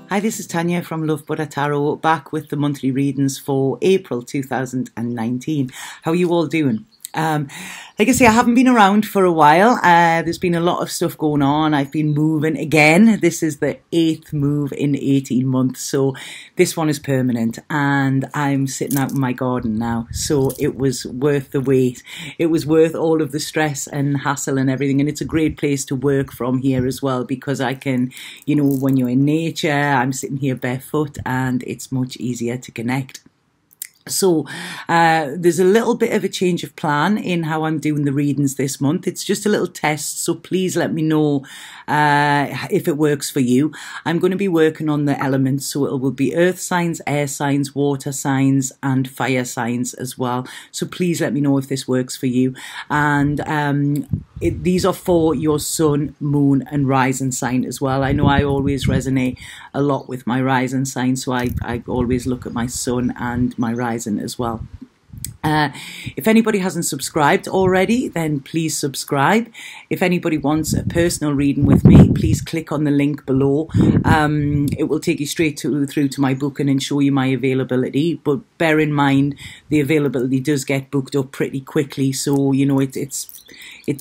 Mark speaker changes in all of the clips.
Speaker 1: Hi, this is Tanya from Love Buddha Tarot, back with the monthly readings for April 2019. How are you all doing? Like I say, I haven't been around for a while. There's been a lot of stuff going on. I've been moving again. This is the 8th move in 18 months. So this one is permanent and I'm sitting out in my garden now. So it was worth the wait. It was worth all of the stress and hassle and everything. And it's a great place to work from here as well, because I can, you know, when you're in nature, I'm sitting here barefoot and it's much easier to connect. So there's a little bit of a change of plan in how I'm doing the readings this month. It's just a little test, so please let me know if it works for you. I'm going to be working on the elements, so it will be earth signs, air signs, water signs and fire signs as well. So please let me know if this works for you. And these are for your sun, moon and rising sign as well. I know I always resonate a lot with my rising sign, so I always look at my sun and my rising as well. If anybody hasn't subscribed already, then please subscribe. If anybody wants a personal reading with me, please click on the link below. It will take you straight through to my booking and show you my availability. But bear in mind, the availability does get booked up pretty quickly. So, you know, it's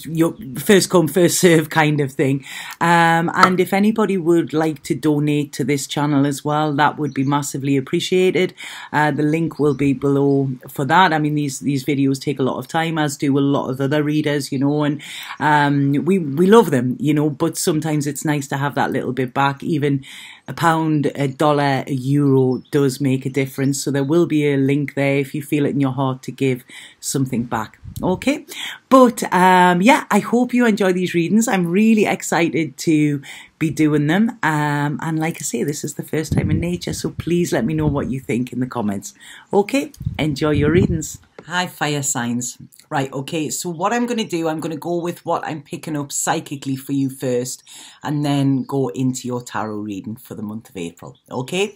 Speaker 1: your first come, first serve kind of thing. And if anybody would like to donate to this channel as well, that would be massively appreciated. The link will be below for that. I mean, these videos take a lot of time, as do a lot of other readers, you know, and we love them, you know, but sometimes it's nice to have that little bit back. Even a pound, a dollar, a euro does make a difference. So there will be a link there if you feel it in your heart to give something back. Okay, but yeah, I hope you enjoy these readings. I'm really excited to be doing them, and like I say, this is the first time in nature, so please let me know what you think in the comments. Okay, enjoy your readings. Hi, fire signs. Right, okay, so what I'm going to do, I'm going to go with what I'm picking up psychically for you first, and then go into your tarot reading for the month of April, okay?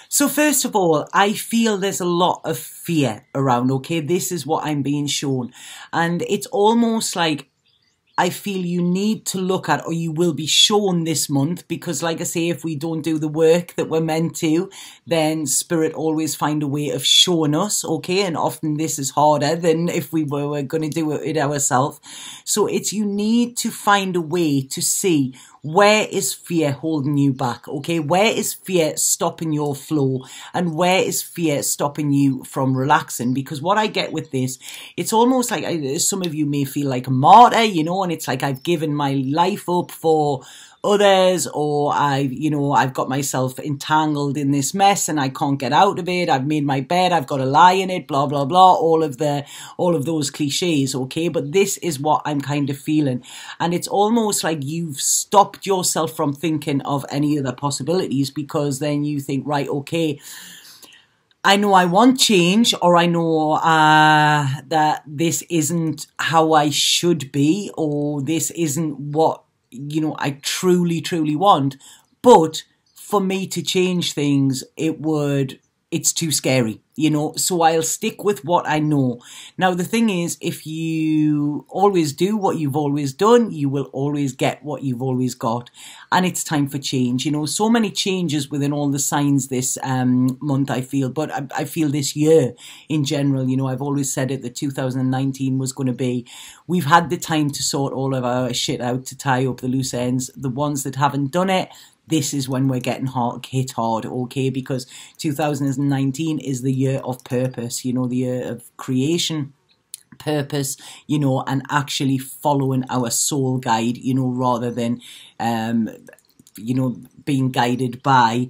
Speaker 1: So first of all, I feel there's a lot of fear around, okay? This is what I'm being shown, and it's almost like I feel you need to look at, or you will be shown this month, because like I say, if we don't do the work that we're meant to, then spirit always find a way of showing us, okay? And often this is harder than if we were going to do it ourselves. So it's, you need to find a way to see, where is fear holding you back, okay? Where is fear stopping your flow? And where is fear stopping you from relaxing? Because what I get with this, it's almost like, some of you may feel like a martyr, you know, and it's like I've given my life up for others, or I've got myself entangled in this mess and I can't get out of it. I've made my bed, I've got to lie in it, blah blah blah, all of those cliches, okay? But this is what I'm kind of feeling, and it's almost like you've stopped yourself from thinking of any other possibilities, because then you think, right, okay, I know I want change, or I know that this isn't how I should be, or this isn't what, you know, I truly want. But for me to change things, it's too scary, you know, so I'll stick with what I know. Now, the thing is, if you always do what you've always done, you will always get what you've always got. And it's time for change, you know, so many changes within all the signs this month, I feel, but I feel this year in general, you know, I've always said it, that 2019 was going to be, we've had the time to sort all of our shit out, to tie up the loose ends. The ones that haven't done it, this is when we're getting hit hard, okay? Because 2019 is the year of purpose, you know, the year of creation, purpose, you know, and actually following our soul guide, you know, rather than, you know, being guided by,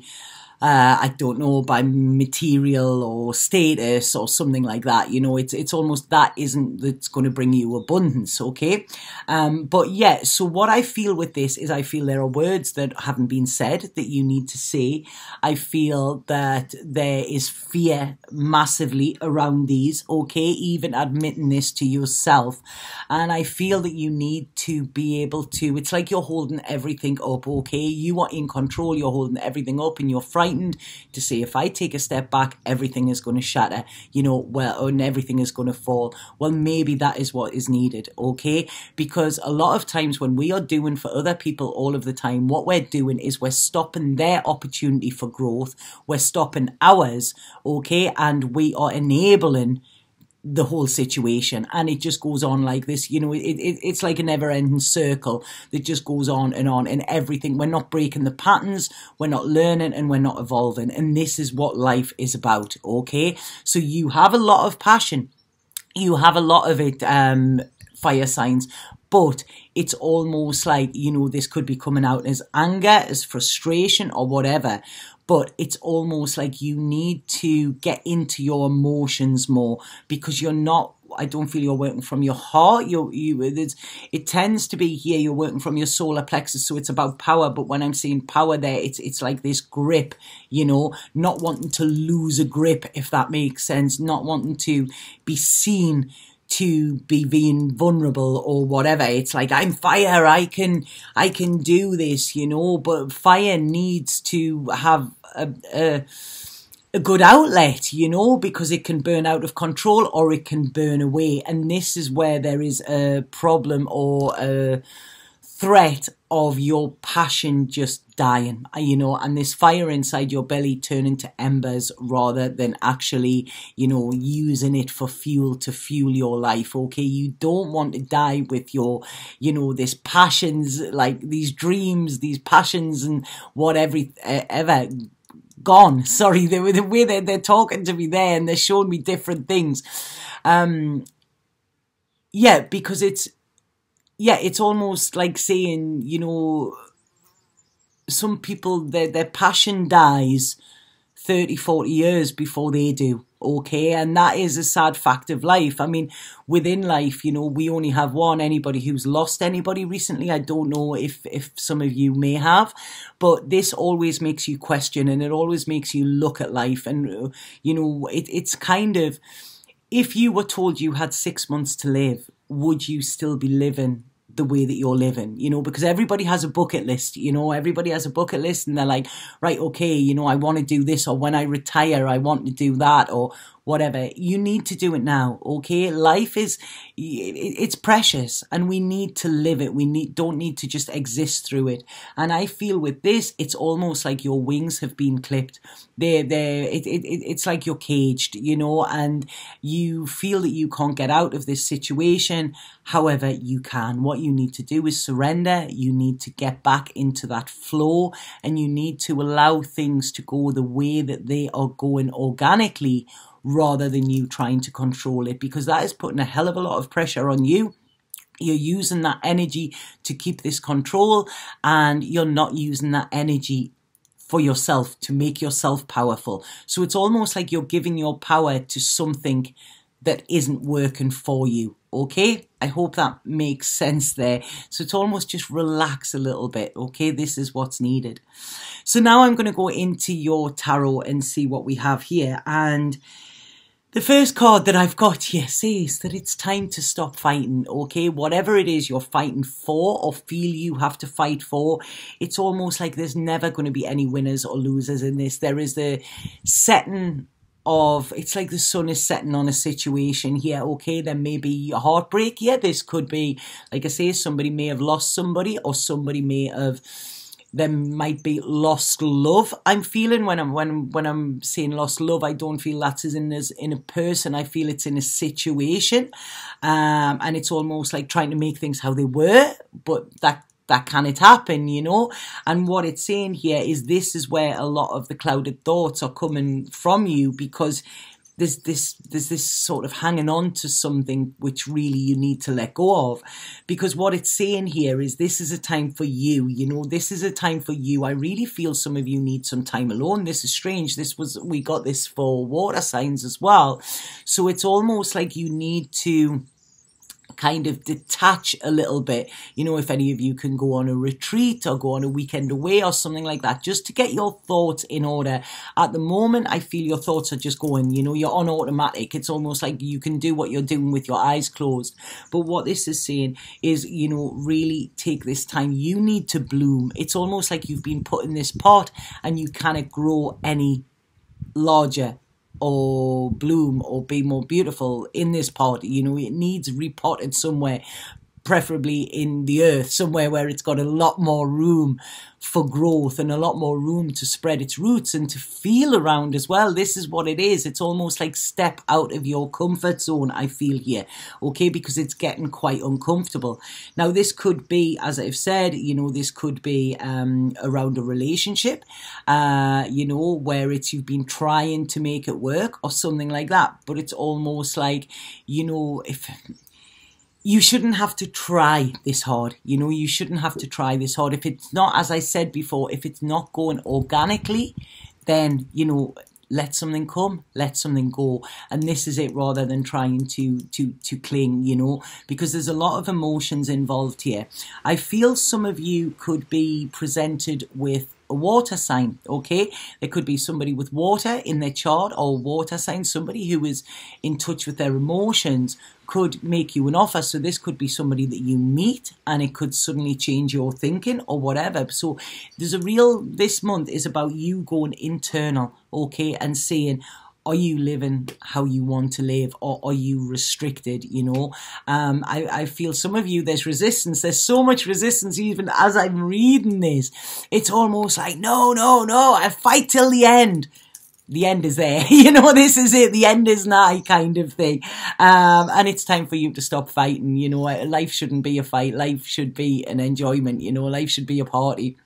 Speaker 1: I don't know, by material or status or something like that. You know, it's almost, that isn't, that's going to bring you abundance, okay? But yeah, so what I feel with this is, I feel there are words that haven't been said that you need to say. I feel that there is fear massively around these, okay? Even admitting this to yourself. And I feel that you need to be able to, it's like you're holding everything up, okay? You are in control, you're holding everything up and you're frightened frightened to say, if I take a step back, everything is going to shatter, you know, well, and everything is going to fall. Well, maybe that is what is needed, okay? Because a lot of times when we are doing for other people all of the time, what we're doing is we're stopping their opportunity for growth. We're stopping ours, okay? And we are enabling the whole situation, and it just goes on like this, you know. It's like a never-ending circle that just goes on, and everything. We're not breaking the patterns, we're not learning, and we're not evolving, and this is what life is about, okay? So you have a lot of passion, you have a lot of it, fire signs, but it's almost like, you know, this could be coming out as anger, as frustration, or whatever. But it's almost like you need to get into your emotions more, because you're not, I don't feel you're working from your heart. It tends to be here, you're working from your solar plexus, so it's about power. But when I'm saying power there, it's like this grip, you know, not wanting to lose a grip, if that makes sense, not wanting to be seen to be being vulnerable or whatever. It's like, I'm fire, I can do this, you know. But fire needs to have a good outlet, you know, because it can burn out of control or it can burn away. And this is where there is a problem or a threat of your passion just dying, you know, and this fire inside your belly turning to embers rather than actually, you know, using it for fuel to fuel your life, okay? You don't want to die with your, you know, this passions, like these dreams, these passions and whatever, ever gone. Sorry, the way they're talking to me there, and they're showing me different things. Yeah, because it's almost like saying, you know, some people, their passion dies 30, 40 years before they do, okay? And that is a sad fact of life. I mean, within life, you know, we only have one. Anybody who's lost anybody recently, I don't know if some of you may have, but this always makes you question, and it always makes you look at life. And, you know, it's kind of, if you were told you had 6 months to live, would you still be living the way that you're living? You know, because everybody has a bucket list, you know, everybody has a bucket list, and they're like, right, okay, you know, I want to do this, or when I retire, I want to do that, or whatever. You need to do it now, okay? Life is, it's precious, and we need to live it. We don't need to just exist through it. And I feel with this, it's almost like your wings have been clipped. It's like you're caged, you know, and you feel that you can't get out of this situation. However, you can. What you need to do is surrender. You need to get back into that flow, and you need to allow things to go the way that they are going organically, rather than you trying to control it, because that is putting a hell of a lot of pressure on you. You're using that energy to keep this control, and you're not using that energy for yourself, to make yourself powerful. So it's almost like you're giving your power to something that isn't working for you, okay? I hope that makes sense there. So it's almost just relax a little bit, okay? This is what's needed. So now I'm going to go into your tarot and see what we have here. And the first card that I've got here says that it's time to stop fighting, okay? Whatever it is you're fighting for or feel you have to fight for, it's almost like there's never going to be any winners or losers in this. There is the setting of, it's like the sun is setting on a situation here, okay? There may be a heartbreak here. This could be, like I say, somebody may have lost somebody, or somebody may have, there might be lost love. I'm feeling when I'm saying lost love, I don't feel that's as in a person. I feel it's in a situation, and it's almost like trying to make things how they were, but that can it happen, you know? And what it's saying here is this is where a lot of the clouded thoughts are coming from you, because there's this sort of hanging on to something which really you need to let go of. Because what it's saying here is this is a time for you, you know, this is a time for you. I really feel some of you need some time alone. This is strange. We got this for water signs as well. So it's almost like you need to kind of detach a little bit. You know, if any of you can go on a retreat or go on a weekend away or something like that, just to get your thoughts in order. At the moment, I feel your thoughts are just going, you know, you're on automatic. It's almost like you can do what you're doing with your eyes closed. But what this is saying is, you know, really take this time. You need to bloom. It's almost like you've been put in this pot and you cannot grow any larger or bloom or be more beautiful in this pot. You know, it needs repotted somewhere, preferably in the earth, somewhere where it's got a lot more room for growth and a lot more room to spread its roots and to feel around as well. This is what it is. It's almost like step out of your comfort zone, I feel here, okay, because it's getting quite uncomfortable. Now, this could be, as I've said, you know, this could be around a relationship, you know, where it's you've been trying to make it work or something like that. But it's almost like, you know, if you shouldn't have to try this hard. You know, you shouldn't have to try this hard. If it's not, as I said before, if it's not going organically, then, you know, let something come, let something go. And this is it, rather than trying to cling, you know, because there's a lot of emotions involved here. I feel some of you could be presented with a water sign, okay? There could be somebody with water in their chart or water sign, somebody who is in touch with their emotions could make you an offer. So this could be somebody that you meet and it could suddenly change your thinking or whatever. So there's a real, this month is about you going internal, okay, and saying, are you living how you want to live, or are you restricted, you know? I feel some of you, there's resistance. There's so much resistance even as I'm reading this. It's almost like, no, I fight till the end. The end is there. You know, this is it. The end is nigh kind of thing. And it's time for you to stop fighting. You know, life shouldn't be a fight. Life should be an enjoyment. You know, life should be a party.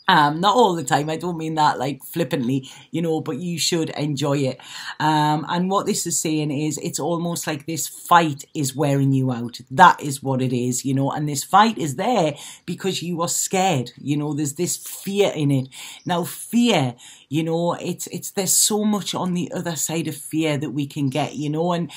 Speaker 1: Not all the time, I don't mean that like flippantly, you know, but you should enjoy it. And what this is saying is it's almost like this fight is wearing you out. That is what it is, you know, and this fight is there because you are scared, you know, there's this fear in it. Now, fear, you know, there's so much on the other side of fear that we can get, you know, and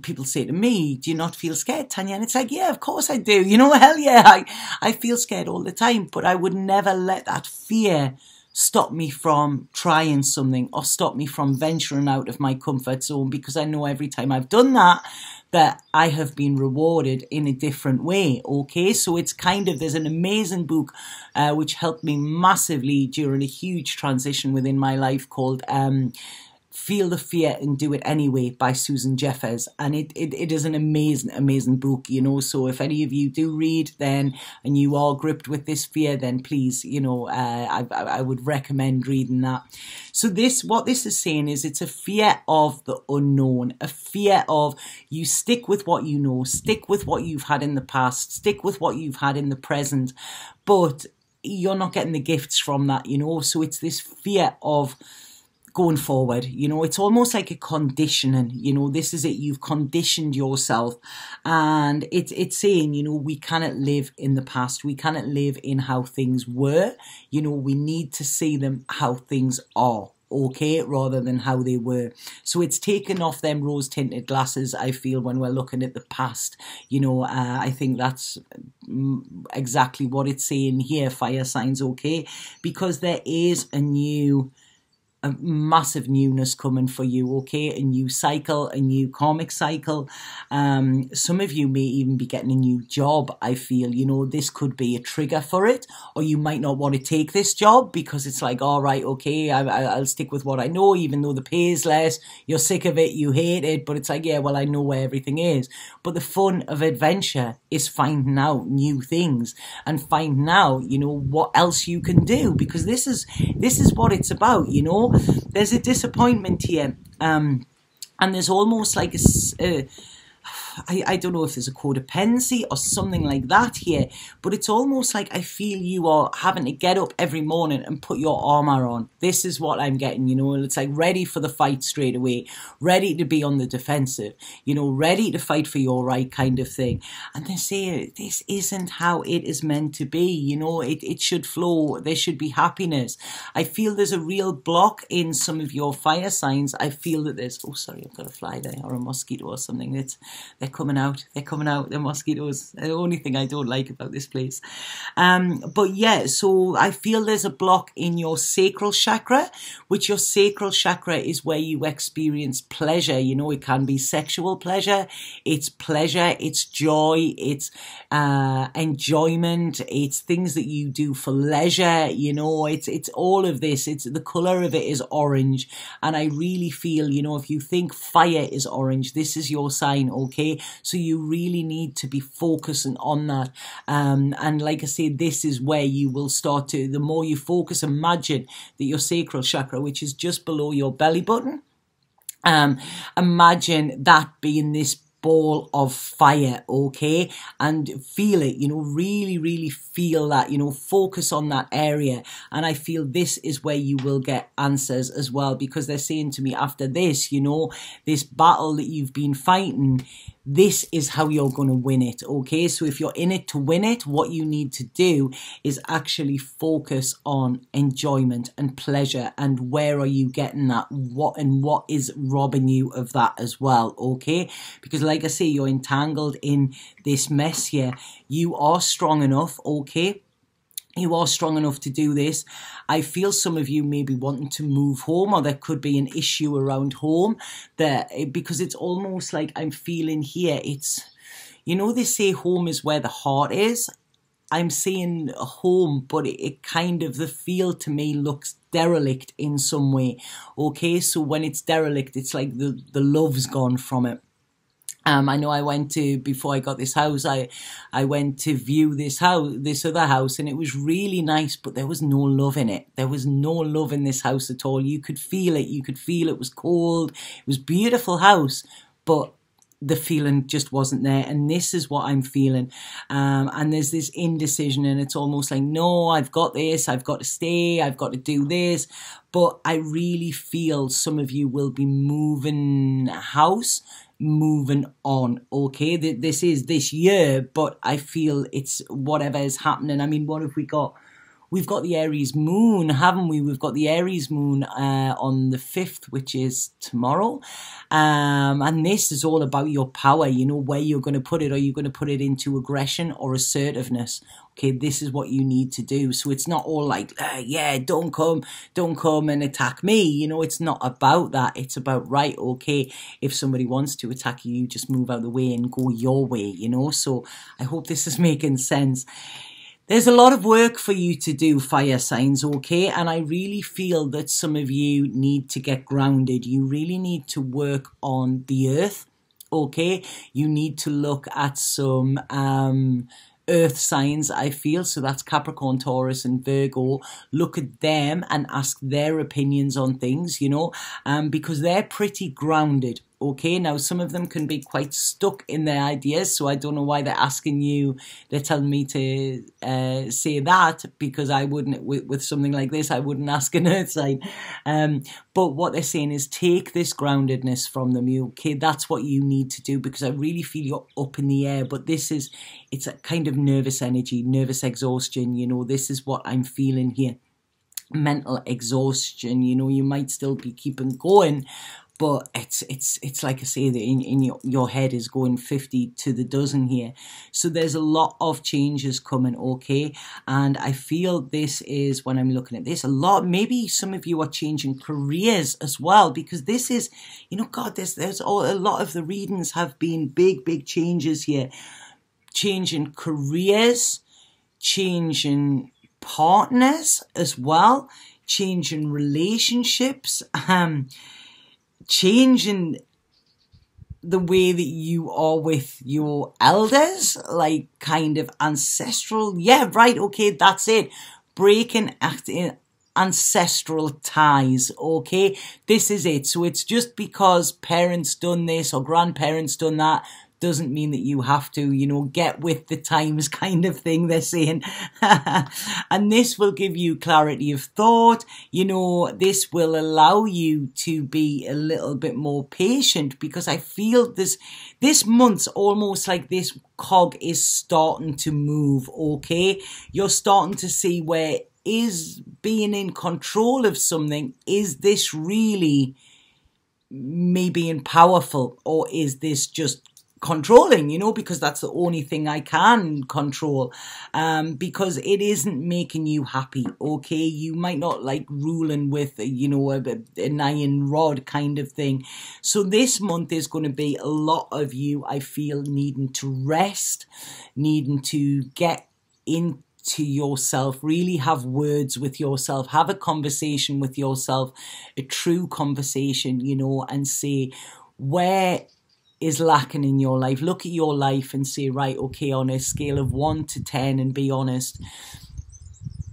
Speaker 1: people say to me, do you not feel scared, Tanya? And it's like, yeah, of course I do. You know, hell yeah, I feel scared all the time, but I would never let that fear stop me from trying something or stop me from venturing out of my comfort zone, because I know every time I've done that, that I have been rewarded in a different way, okay? So it's kind of, there's an amazing book which helped me massively during a huge transition within my life called Feel the Fear and Do It Anyway by Susan Jeffers. And it is an amazing book, you know. So if any of you do read then and you are gripped with this fear, then please, you know, I would recommend reading that. So what this is saying is it's a fear of the unknown, a fear of you stick with what you know, stick with what you've had in the past, stick with what you've had in the present, but you're not getting the gifts from that, you know. So it's this fear of going forward, you know, it's almost like a conditioning, you know, this is it, you've conditioned yourself, and it's saying, you know, we cannot live in the past, we cannot live in how things were, you know, we need to see them how things are, okay, rather than how they were. So it's taken off them rose tinted glasses, I feel, when we're looking at the past, you know. I think that's exactly what it's saying here, fire signs, okay, because there is a massive newness coming for you, okay? A new cycle, a new karmic cycle. Some of you may even be getting a new job, I feel. You know, this could be a trigger for it, or you might not want to take this job because it's like, all right, okay, I'll stick with what I know, even though the pay is less. You're sick of it, you hate it, but it's like, yeah, well, I know where everything is. But the fun of adventure is finding out new things and finding out, you know, what else you can do, because this is what it's about, you know. There's a disappointment here, and there's almost like I don't know if there's a codependency or something like that here, but it's almost like I feel you are having to get up every morning and put your armor on. This is what I'm getting, you know. It's like ready for the fight straight away, ready to be on the defensive, you know, ready to fight for your right kind of thing. And they say this isn't how it is meant to be, you know. It should flow. There should be happiness. I feel there's a real block in some of your fire signs. I feel that there's, oh sorry, I've got a fly there or a mosquito or something. they're coming out. They're coming out. They're mosquitoes. The only thing I don't like about this place. But yeah, so I feel there's a block in your sacral chakra, which your sacral chakra is where you experience pleasure. You know, it can be sexual pleasure. It's pleasure. It's joy. It's enjoyment. It's things that you do for leisure. You know, it's all of this. It's the color of it is orange. And I really feel, you know, if you think fire is orange, this is your sign, okay? So you really need to be focusing on that. And like I say, this is where you will start to, the more you focus, imagine that your sacral chakra, which is just below your belly button, imagine that being this ball of fire, okay? And feel it, you know, really, really feel that, you know, focus on that area. And I feel this is where you will get answers as well, because they're saying to me after this, you know, this battle that you've been fighting, this is how you're going to win it, okay? So if you're in it to win it, what you need to do is actually focus on enjoyment and pleasure, and where are you getting that, what is robbing you of that as well, okay? Because like I say, you're entangled in this mess here. You are strong enough, okay? You are strong enough to do this. I feel some of you may be wanting to move home, or there could be an issue around home there, because it's almost like I'm feeling here. It's, you know, they say home is where the heart is. I'm saying home, but it kind of, the feel to me looks derelict in some way. Okay, so when it's derelict, it's like the love's gone from it. I know I went to, before I got this house, I went to view this other house, and it was really nice, but there was no love in it. There was no love in this house at all. You could feel it. You could feel it was cold. It was a beautiful house, but the feeling just wasn't there. And this is what I'm feeling. And there's this indecision, and it's almost like, no, I've got this. I've got to stay. I've got to do this. But I really feel some of you will be moving house, moving on, okay? This is this year, but I feel it's whatever is happening. I mean, what have we got? We've got the Aries moon, haven't we? We've got the Aries moon on the 5th, which is tomorrow. And this is all about your power, you know, where you're going to put it. Are you going to put it into aggression or assertiveness? Okay, this is what you need to do. So it's not all like, yeah, don't come and attack me. You know, it's not about that. It's about, right, okay, if somebody wants to attack you, you just move out of the way and go your way, you know. So I hope this is making sense. There's a lot of work for you to do, fire signs, okay? And I really feel that some of you need to get grounded. You really need to work on the earth, okay? You need to look at some earth signs, I feel. So that's Capricorn, Taurus and Virgo. Look at them and ask their opinions on things, you know, because they're pretty grounded. Okay, now some of them can be quite stuck in their ideas, so I don't know why they're asking you, they're telling me to say that, because I wouldn't, with something like this, I wouldn't ask an earth sign. But what they're saying is take this groundedness from them. Okay, that's what you need to do, because I really feel you're up in the air, but this is, it's a kind of nervous energy, nervous exhaustion, you know, this is what I'm feeling here. Mental exhaustion, you know, you might still be keeping going, but it's like I say, that in your head is going 50 to the dozen here. So there's a lot of changes coming, okay? And I feel this is, when I'm looking at this, a lot, maybe some of you are changing careers as well, because this is, you know, God, there's a lot of the readings have been big changes here. Changing careers, changing partners as well, changing relationships, changing the way that you are with your elders, like kind of ancestral. Yeah, right, okay, that's it. Breaking ancestral ties, okay? This is it. So it's just because parents done this or grandparents done that doesn't mean that you have to, you know, get with the times kind of thing, they're saying. And this will give you clarity of thought. You know, this will allow you to be a little bit more patient, because I feel this month's almost like this cog is starting to move, okay? You're starting to see where is being in control of something, is this really me being powerful, or is this just controlling, you know, because that's the only thing I can control, because it isn't making you happy, okay? You might not like ruling with, you know, an iron rod kind of thing. So this month is going to be a lot of you, I feel, needing to rest, needing to get into yourself, really have words with yourself, have a conversation with yourself, a true conversation, you know, and say, where is lacking in your life? Look at your life and say, right, okay, on a scale of 1 to 10, and be honest,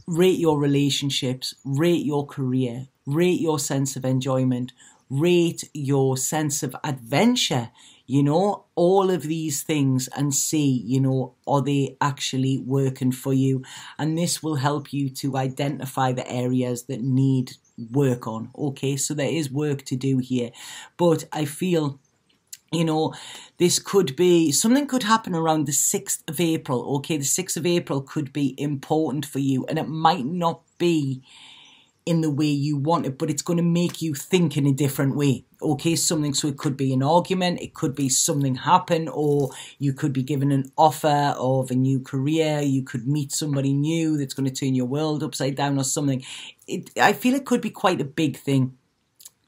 Speaker 1: rate your relationships, rate your career, rate your sense of enjoyment, rate your sense of adventure, you know, all of these things, and see, you know, are they actually working for you? And this will help you to identify the areas that need work on, okay? So there is work to do here, but I feel, you know, this could be, something could happen around the 6th of April, okay? The 6th of April could be important for you, and it might not be in the way you want it, but it's going to make you think in a different way, okay? Something, so it could be an argument, it could be something happen, or you could be given an offer of a new career, you could meet somebody new that's going to turn your world upside down or something. I feel it could be quite a big thing.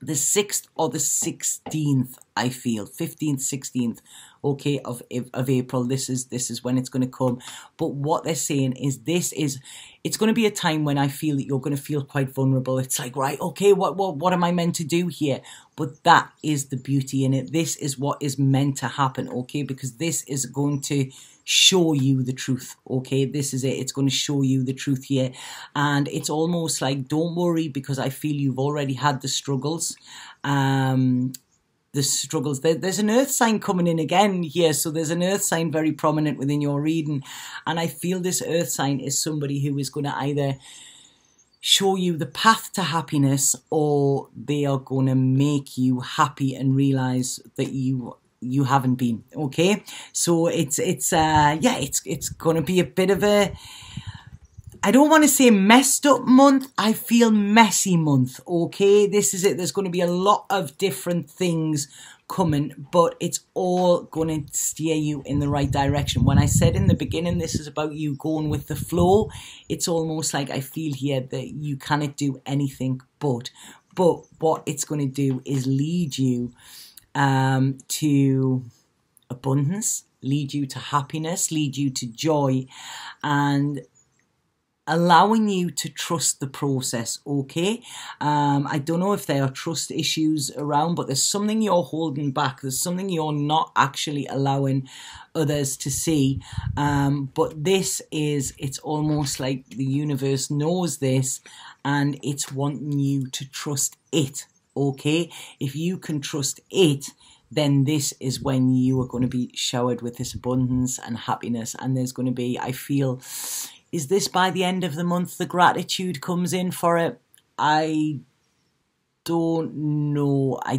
Speaker 1: The 6th or the 16th, I feel, 15th, 16th, okay, of April. This is when it's going to come. But what they're saying is it's going to be a time when I feel that you're going to feel quite vulnerable. It's like, right, okay, what am I meant to do here? But that is the beauty in it. This is what is meant to happen, okay? Because this is going to show you the truth, okay? This is it. It's going to show you the truth here. And it's almost like, don't worry, because I feel you've already had the struggles. There's an earth sign coming in again here, so there's an earth sign very prominent within your reading, and I feel this earth sign is somebody who is going to either show you the path to happiness, or they are going to make you happy and realize that you haven't been, okay? So it's going to be a bit of a, I don't want to say messed up month, I feel messy month, okay? This is it. There's going to be a lot of different things coming, but it's all going to steer you in the right direction. When I said in the beginning, this is about you going with the flow, it's almost like I feel here that you cannot do anything but what it's going to do is lead you to abundance, lead you to happiness, lead you to joy, and allowing you to trust the process, okay? I don't know if there are trust issues around, but there's something you're holding back. There's something you're not actually allowing others to see. But it's almost like the universe knows this, and it's wanting you to trust it, okay? If you can trust it, then this is when you are going to be showered with this abundance and happiness. And there's going to be, I feel, is this by the end of the month the gratitude comes in for it? I don't know. I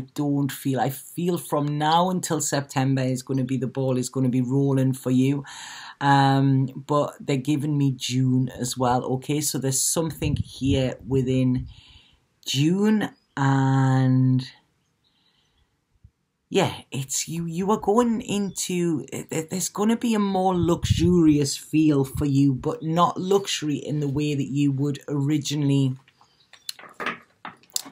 Speaker 1: feel from now until September is going to be, the ball is going to be rolling for you. But they're giving me June as well. Okay, so there's something here within June, and yeah, it's you are going into, there's going to be a more luxurious feel for you, but not luxury in the way that you would originally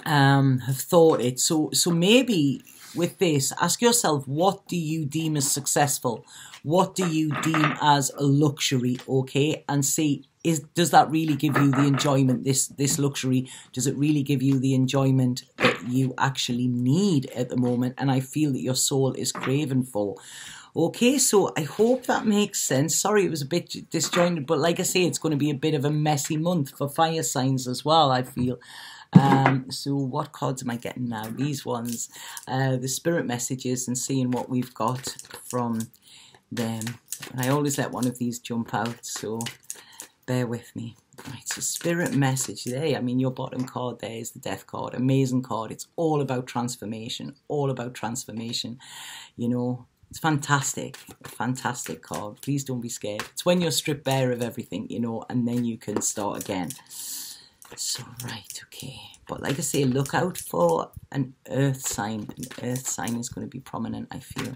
Speaker 1: have thought it. So maybe with this, ask yourself, what do you deem as successful? What do you deem as a luxury? Okay, and see, does that really give you the enjoyment, this luxury? Does it really give you the enjoyment that you actually need at the moment, and I feel that your soul is craving for? Okay, so I hope that makes sense. Sorry, it was a bit disjointed, but like I say, it's going to be a bit of a messy month for fire signs as well, I feel. So what cards am I getting now? These ones, the spirit messages, and seeing what we've got from them. And I always let one of these jump out, so bear with me. Right, so spirit message there. I mean, your bottom card there is the death card. Amazing card. It's all about transformation. All about transformation. You know, it's fantastic. A fantastic card. Please don't be scared. It's when you're stripped bare of everything, you know, and then you can start again. So, right, okay. But like I say, look out for an earth sign. An earth sign is going to be prominent, I feel.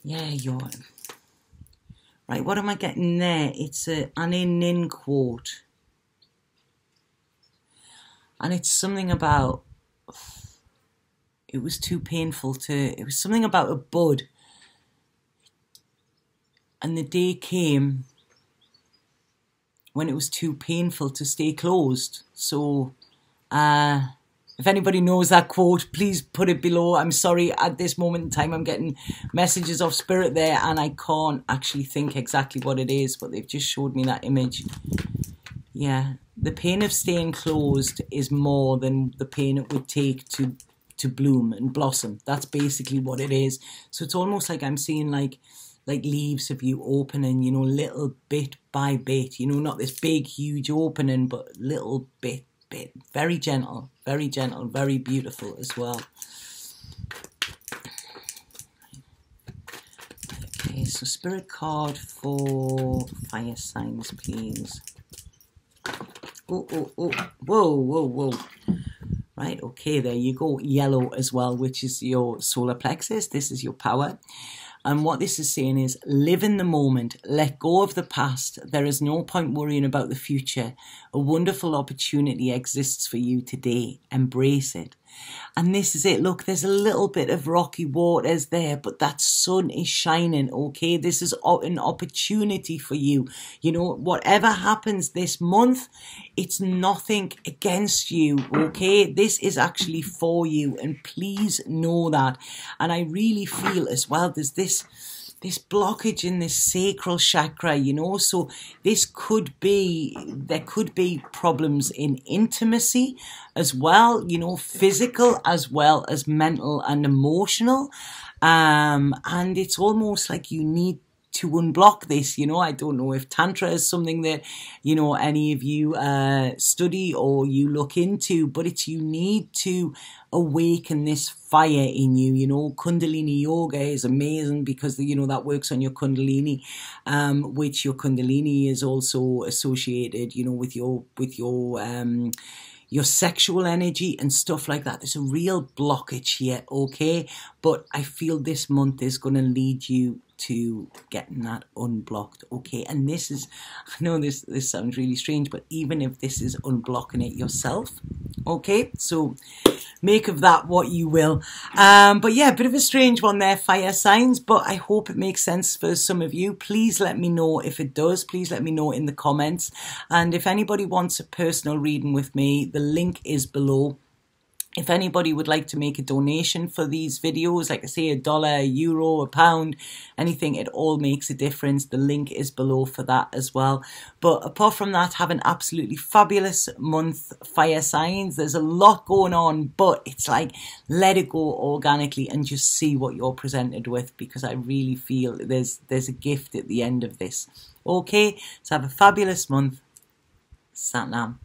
Speaker 1: yeah, you're... Right, what am I getting there? It's an in quote. And it's something about... It was too painful to... It was something about a bud. And the day came when it was too painful to stay closed. So, if anybody knows that quote, please put it below. I'm sorry, at this moment in time, I'm getting messages of spirit there, and I can't actually think exactly what it is, but they've just showed me that image. Yeah, the pain of staying closed is more than the pain it would take to bloom and blossom. That's basically what it is. So it's almost like I'm seeing like leaves of you opening, you know, little bit by bit, you know, not this big, huge opening, but little bit, very gentle, very beautiful as well. Okay, so spirit card for fire signs, please. Oh, whoa. Right, okay, there you go. Yellow as well, which is your solar plexus. This is your power. And what this is saying is, live in the moment, let go of the past. There is no point worrying about the future. A wonderful opportunity exists for you today. Embrace it. And this is it. Look, there's a little bit of rocky waters there, but that sun is shining, okay? This is an opportunity for you. You know, whatever happens this month, it's nothing against you, okay? This is actually for you, and please know that. And I really feel as well, there's this blockage in this sacral chakra, you know, so this could be, there could be problems in intimacy as well, you know, physical as well as mental and emotional, and it's almost like you need to unblock this, you know. I don't know if Tantra is something that, you know, any of you study or you look into, but it's, you need to awaken this fire in you, you know. Kundalini yoga is amazing because, you know, that works on your Kundalini, which your Kundalini is also associated, you know, with your sexual energy and stuff like that. There's a real blockage here, okay? But I feel this month is going to lead you to getting that unblocked, okay? And this is, I know this sounds really strange, but even if this is unblocking it yourself, okay? So make of that what you will. But yeah, a bit of a strange one there, fire signs, but I hope it makes sense for some of you. Please let me know if it does. Please let me know in the comments. And if anybody wants a personal reading with me, the link is below. If anybody would like to make a donation for these videos, like I say, $1, €1, £1, anything, it all makes a difference. The link is below for that as well. But apart from that, have an absolutely fabulous month, fire signs. There's a lot going on, but it's like, let it go organically and just see what you're presented with, because I really feel there's a gift at the end of this. Okay, so have a fabulous month. Sat Nam.